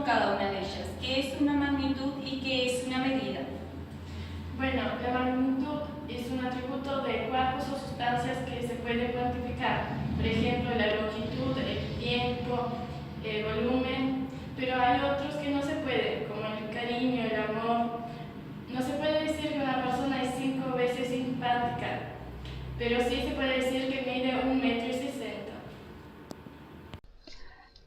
son cada una de ellas? ¿Qué es una magnitud y qué es una medida? Bueno, la magnitud es un atributo de cuerpos o sustancias que se puede cuantificar. Por ejemplo, la longitud, el tiempo, el volumen, pero hay otros que no se pueden, como el cariño, el amor. No se puede decir que una persona es 5 veces simpática, pero sí se puede decir que mide 1,60 m.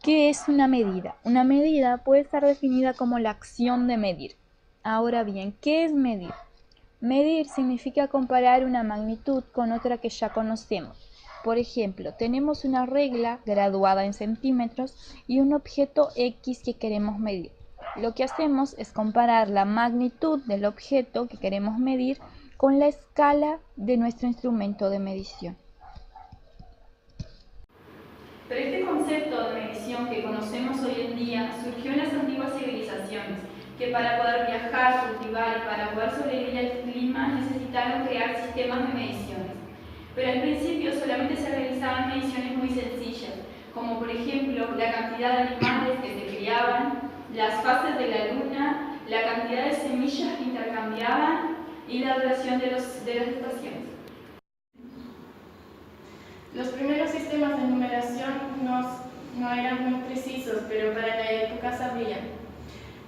¿Qué es una medida? Una medida puede estar definida como la acción de medir. Ahora bien, ¿qué es medir? Medir significa comparar una magnitud con otra que ya conocemos. Por ejemplo, tenemos una regla graduada en centímetros y un objeto X que queremos medir. Lo que hacemos es comparar la magnitud del objeto que queremos medir con la escala de nuestro instrumento de medición. Pero este concepto de medición que conocemos hoy en día surgió en las antiguas civilizaciones, que para poder viajar, cultivar y para poder sobrevivir al clima necesitaron crear sistemas de mediciones. Pero al principio solamente se realizaban mediciones muy sencillas, como por ejemplo la cantidad de animales que se criaban, las fases de la luna, la cantidad de semillas que intercambiaban y la duración de las estaciones. Los primeros sistemas de numeración no eran muy precisos, pero para la época sabían.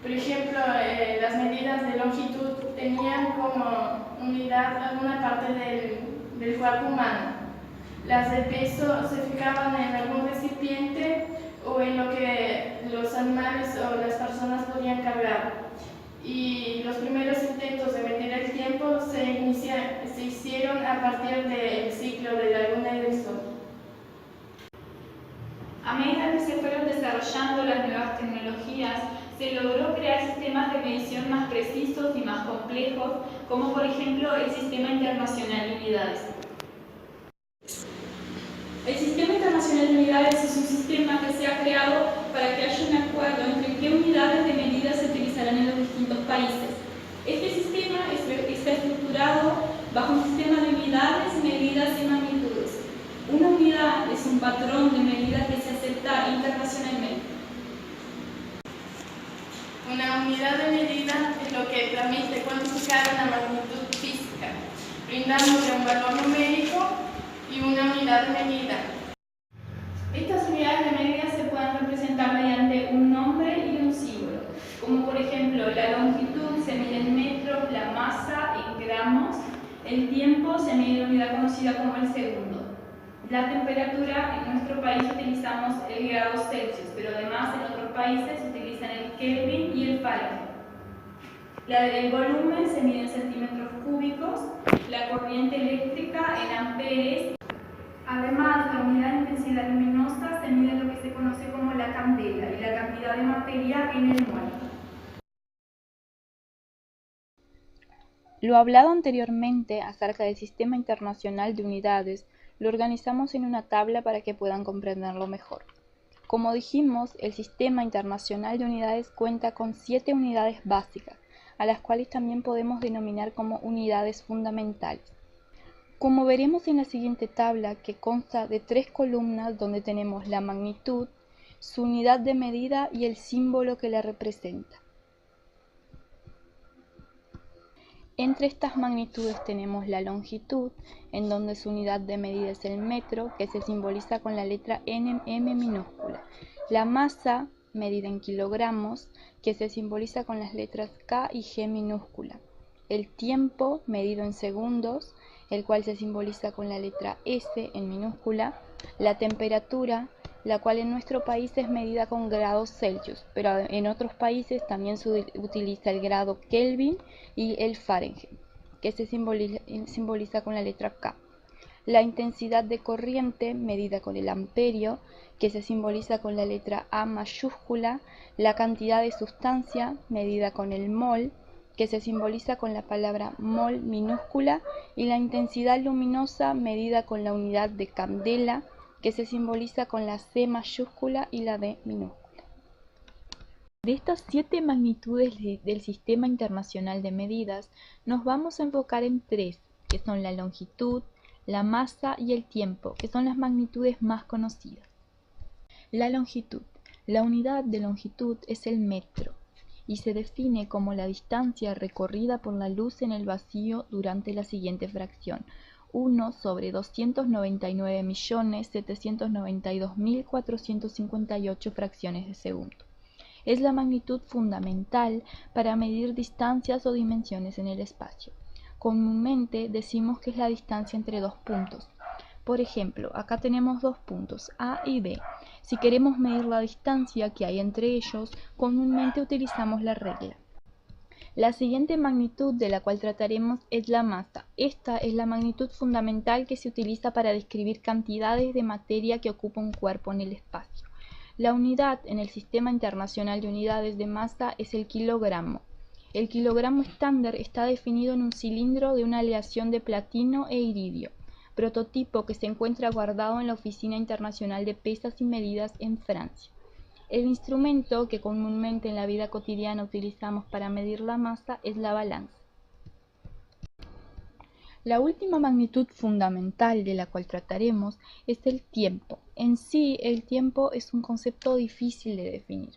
Por ejemplo, las medidas de longitud tenían como unidad alguna parte del cuerpo humano. Las de peso se fijaban en algún recipiente o en lo que los animales o las personas podían cargar. Y los primeros intentos de medir el tiempo se hicieron a partir del ciclo de la luna y del sol. A medida que se fueron desarrollando las nuevas tecnologías, se logró crear sistemas de medición más precisos y más complejos, como por ejemplo el Sistema Internacional de Unidades. El Sistema Internacional de Unidades es un sistema que se ha creado para que haya un acuerdo entre qué unidades de medida se utilizarán en los distintos países. Este sistema está estructurado bajo un sistema de unidades, medidas y magnitudes. Una unidad es un patrón de medida que se acepta internacionalmente. Una unidad de medida es lo que permite cuantificar una magnitud física, brindándole un valor numérico y una unidad de medida. Estas unidades de medida se pueden representar mediante un nombre y un símbolo, como por ejemplo la longitud se mide en metros, la masa en gramos, el tiempo se mide en unidad conocida como el segundo. La temperatura, en nuestro país utilizamos el grado Celsius, pero además en otros países se utilizan el Kelvin y el Fahrenheit. El volumen se mide en centímetros cúbicos, la corriente eléctrica en amperes. Además, la unidad de intensidad luminosa se mide en lo que se conoce como la candela y la cantidad de materia en el mol. Lo hablado anteriormente acerca del Sistema Internacional de Unidades lo organizamos en una tabla para que puedan comprenderlo mejor. Como dijimos, el Sistema Internacional de Unidades cuenta con 7 unidades básicas, a las cuales también podemos denominar como unidades fundamentales. Como veremos en la siguiente tabla, que consta de 3 columnas donde tenemos la magnitud, su unidad de medida y el símbolo que la representa. Entre estas magnitudes tenemos la longitud, en donde su unidad de medida es el metro, que se simboliza con la letra M minúscula. La masa, medida en kilogramos, que se simboliza con las letras K y G minúscula. El tiempo, medido en segundos, el cual se simboliza con la letra S en minúscula. La temperatura, la cual en nuestro país es medida con grados Celsius, pero en otros países también se utiliza el grado Kelvin y el Fahrenheit, que se simboliza con la letra K. La intensidad de corriente, medida con el amperio, que se simboliza con la letra A mayúscula. La cantidad de sustancia, medida con el mol, que se simboliza con la palabra mol minúscula, y la intensidad luminosa, medida con la unidad de candela, que se simboliza con la C mayúscula y la D minúscula. De estas 7 magnitudes del Sistema Internacional de Medidas, nos vamos a enfocar en 3, que son la longitud, la masa y el tiempo, que son las magnitudes más conocidas. La longitud. La unidad de longitud es el metro y se define como la distancia recorrida por la luz en el vacío durante la siguiente fracción: 1 sobre 299.792.458 fracciones de segundo. Es la magnitud fundamental para medir distancias o dimensiones en el espacio. Comúnmente decimos que es la distancia entre dos puntos. Por ejemplo, acá tenemos dos puntos, A y B. Si queremos medir la distancia que hay entre ellos, comúnmente utilizamos la regla. La siguiente magnitud de la cual trataremos es la masa. Esta es la magnitud fundamental que se utiliza para describir cantidades de materia que ocupa un cuerpo en el espacio. La unidad en el Sistema Internacional de Unidades de Masa es el kilogramo. El kilogramo estándar está definido en un cilindro de una aleación de platino e iridio, prototipo que se encuentra guardado en la Oficina Internacional de Pesas y Medidas en Francia. El instrumento que comúnmente en la vida cotidiana utilizamos para medir la masa es la balanza. La última magnitud fundamental de la cual trataremos es el tiempo. En sí, el tiempo es un concepto difícil de definir.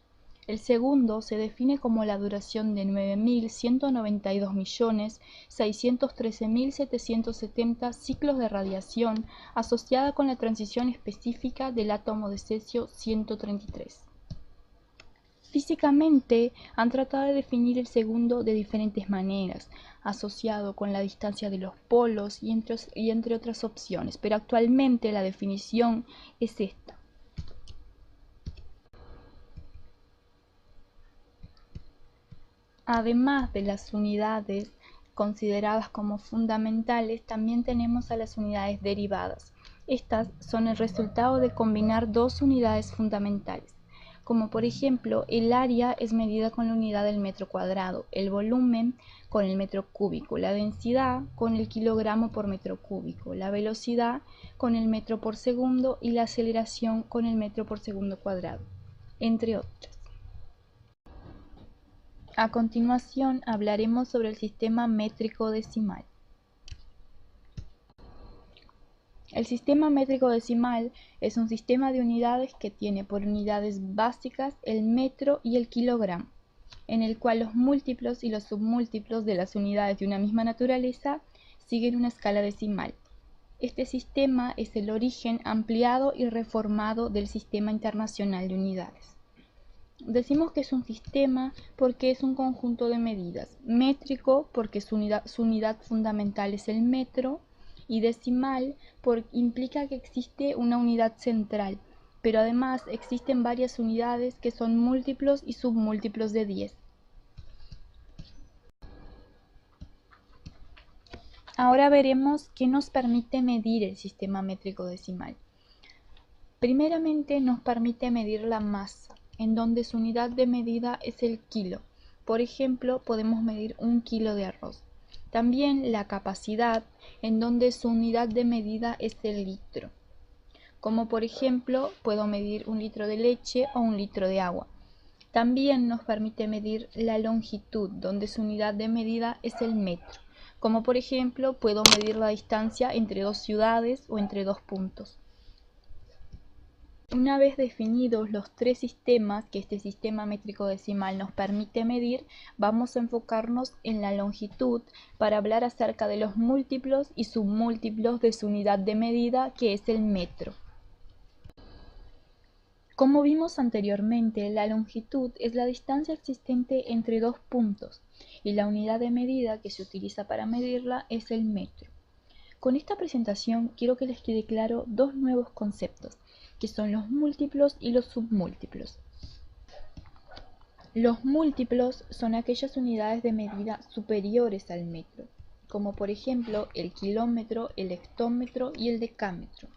El segundo se define como la duración de 9.192.613.770 ciclos de radiación asociada con la transición específica del átomo de cesio 133. Físicamente han tratado de definir el segundo de diferentes maneras, asociado con la distancia de los polos y entre otras opciones, pero actualmente la definición es esta. Además de las unidades consideradas como fundamentales, también tenemos a las unidades derivadas. Estas son el resultado de combinar dos unidades fundamentales, como por ejemplo el área es medida con la unidad del metro cuadrado, el volumen con el metro cúbico, la densidad con el kilogramo por metro cúbico, la velocidad con el metro por segundo y la aceleración con el metro por segundo cuadrado, entre otras. A continuación hablaremos sobre el sistema métrico decimal. El sistema métrico decimal es un sistema de unidades que tiene por unidades básicas el metro y el kilogramo, en el cual los múltiplos y los submúltiplos de las unidades de una misma naturaleza siguen una escala decimal. Este sistema es el origen ampliado y reformado del Sistema Internacional de Unidades. Decimos que es un sistema porque es un conjunto de medidas, métrico porque su unidad fundamental es el metro, y decimal porque implica que existe una unidad central, pero además existen varias unidades que son múltiplos y submúltiplos de 10. Ahora veremos qué nos permite medir el sistema métrico decimal. Primeramente nos permite medir la masa, en donde su unidad de medida es el kilo. Por ejemplo, podemos medir 1 kilo de arroz. También la capacidad, en donde su unidad de medida es el litro. Como por ejemplo, puedo medir 1 litro de leche o 1 litro de agua. También nos permite medir la longitud, donde su unidad de medida es el metro. Como por ejemplo, puedo medir la distancia entre dos ciudades o entre dos puntos. Una vez definidos los tres sistemas que este sistema métrico decimal nos permite medir, vamos a enfocarnos en la longitud para hablar acerca de los múltiplos y submúltiplos de su unidad de medida, que es el metro. Como vimos anteriormente, la longitud es la distancia existente entre dos puntos y la unidad de medida que se utiliza para medirla es el metro. Con esta presentación quiero que les quede claro dos nuevos conceptos, que son los múltiplos y los submúltiplos. Los múltiplos son aquellas unidades de medida superiores al metro, como por ejemplo el kilómetro, el hectómetro y el decámetro.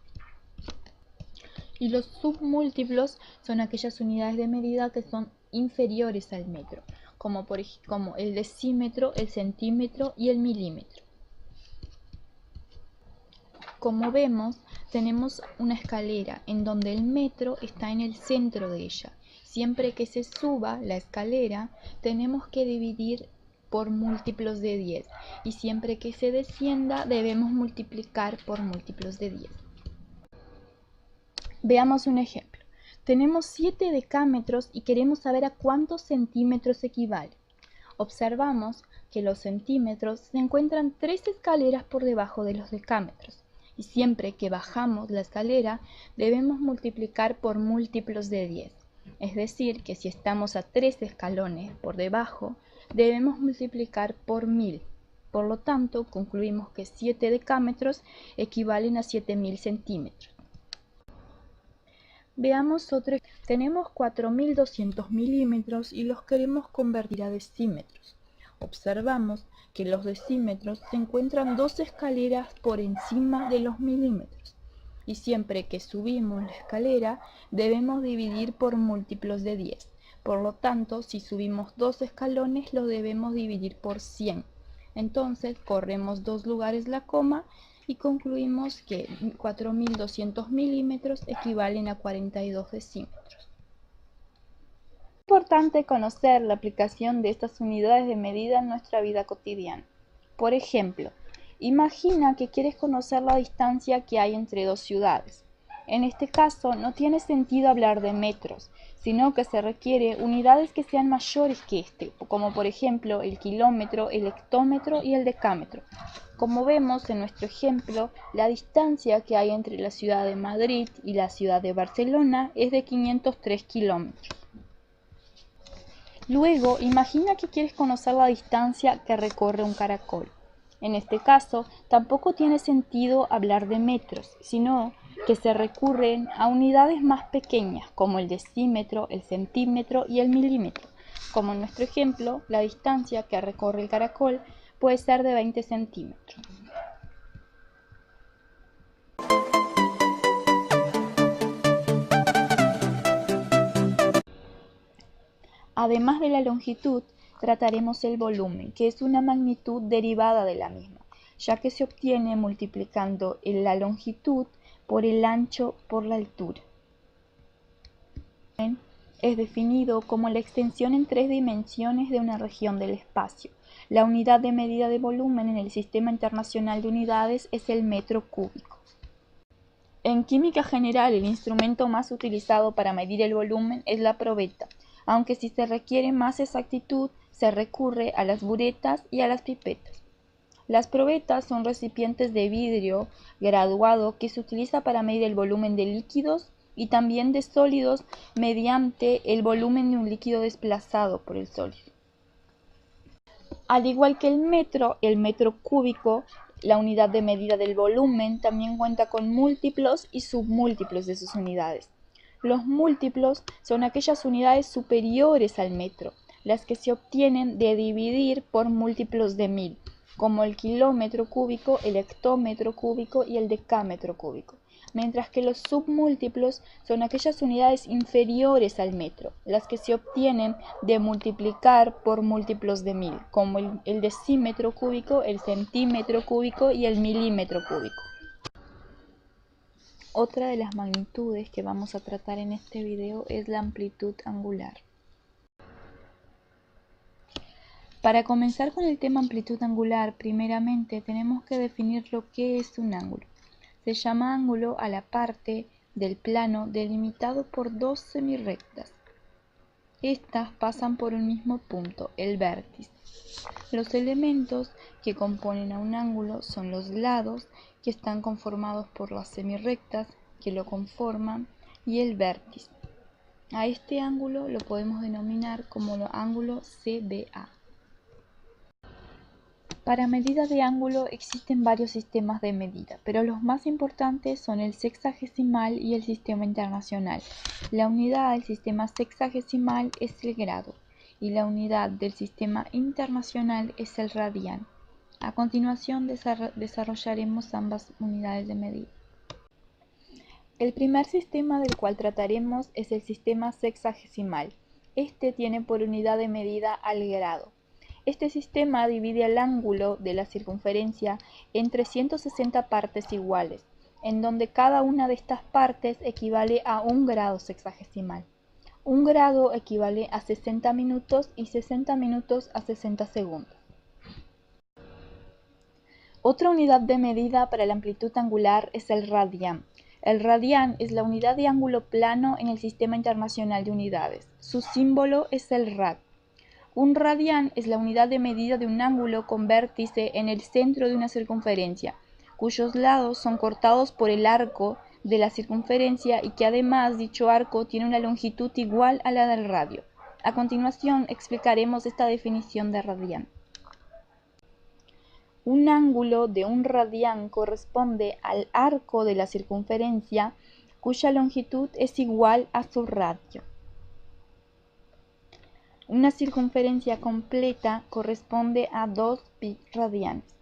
Y los submúltiplos son aquellas unidades de medida que son inferiores al metro, como el decímetro, el centímetro y el milímetro. Como vemos, tenemos una escalera en donde el metro está en el centro de ella. Siempre que se suba la escalera, tenemos que dividir por múltiplos de 10 y siempre que se descienda debemos multiplicar por múltiplos de 10. Veamos un ejemplo. Tenemos 7 decámetros y queremos saber a cuántos centímetros equivale. Observamos que los centímetros se encuentran 3 escaleras por debajo de los decámetros, y siempre que bajamos la escalera debemos multiplicar por múltiplos de 10. Es decir, que si estamos a 3 escalones por debajo, debemos multiplicar por 1000. Por lo tanto, concluimos que 7 decámetros equivalen a 7000 centímetros. Veamos otro. Tenemos 4200 milímetros y los queremos convertir a decímetros. Observamos que los decímetros se encuentran 2 escaleras por encima de los milímetros. Y siempre que subimos la escalera debemos dividir por múltiplos de 10. Por lo tanto, si subimos 2 escalones lo debemos dividir por 100. Entonces corremos 2 lugares la coma y concluimos que 4200 milímetros equivalen a 42 decímetros. Es importante conocer la aplicación de estas unidades de medida en nuestra vida cotidiana. Por ejemplo, imagina que quieres conocer la distancia que hay entre dos ciudades. En este caso no tiene sentido hablar de metros, sino que se requiere unidades que sean mayores que este, como por ejemplo el kilómetro, el hectómetro y el decámetro. Como vemos en nuestro ejemplo, la distancia que hay entre la ciudad de Madrid y la ciudad de Barcelona es de 503 kilómetros. Luego, imagina que quieres conocer la distancia que recorre un caracol. En este caso, tampoco tiene sentido hablar de metros, sino que se recurren a unidades más pequeñas, como el decímetro, el centímetro y el milímetro. Como en nuestro ejemplo, la distancia que recorre el caracol puede ser de 20 centímetros. Además de la longitud, trataremos el volumen, que es una magnitud derivada de la misma, ya que se obtiene multiplicando la longitud por el ancho por la altura. Es definido como la extensión en 3 dimensiones de una región del espacio. La unidad de medida de volumen en el Sistema Internacional de Unidades es el metro cúbico. En química general, el instrumento más utilizado para medir el volumen es la probeta, aunque si se requiere más exactitud, se recurre a las buretas y a las pipetas. Las probetas son recipientes de vidrio graduado que se utiliza para medir el volumen de líquidos y también de sólidos mediante el volumen de un líquido desplazado por el sólido. Al igual que el metro cúbico, la unidad de medida del volumen también cuenta con múltiplos y submúltiplos de sus unidades. Los múltiplos son aquellas unidades superiores al metro, las que se obtienen de dividir por múltiplos de 1000, como el kilómetro cúbico, el hectómetro cúbico y el decámetro cúbico. Mientras que los submúltiplos son aquellas unidades inferiores al metro, las que se obtienen de multiplicar por múltiplos de 1000, como el decímetro cúbico, el centímetro cúbico y el milímetro cúbico. Otra de las magnitudes que vamos a tratar en este video es la amplitud angular. Para comenzar con el tema amplitud angular, primeramente tenemos que definir lo que es un ángulo. Se llama ángulo a la parte del plano delimitado por 2 semirrectas. Estas pasan por un mismo punto, el vértice. Los elementos que componen a un ángulo son los lados, que están conformados por las semirrectas que lo conforman, y el vértice. A este ángulo lo podemos denominar como el ángulo CBA. Para medida de ángulo existen varios sistemas de medida, pero los más importantes son el sexagesimal y el sistema internacional. La unidad del sistema sexagesimal es el grado y la unidad del sistema internacional es el radian. A continuación desarrollaremos ambas unidades de medida. El primer sistema del cual trataremos es el sistema sexagesimal. Este tiene por unidad de medida al grado. Este sistema divide el ángulo de la circunferencia en 360 partes iguales, en donde cada una de estas partes equivale a 1 grado sexagesimal. 1 grado equivale a 60 minutos y 60 minutos a 60 segundos. Otra unidad de medida para la amplitud angular es el radian. El radián es la unidad de ángulo plano en el Sistema Internacional de Unidades. Su símbolo es el rad. Un radián es la unidad de medida de un ángulo con vértice en el centro de una circunferencia, cuyos lados son cortados por el arco de la circunferencia y que además dicho arco tiene una longitud igual a la del radio. A continuación explicaremos esta definición de radián. Un ángulo de un radián corresponde al arco de la circunferencia cuya longitud es igual a su radio. Una circunferencia completa corresponde a 2 pi radianes.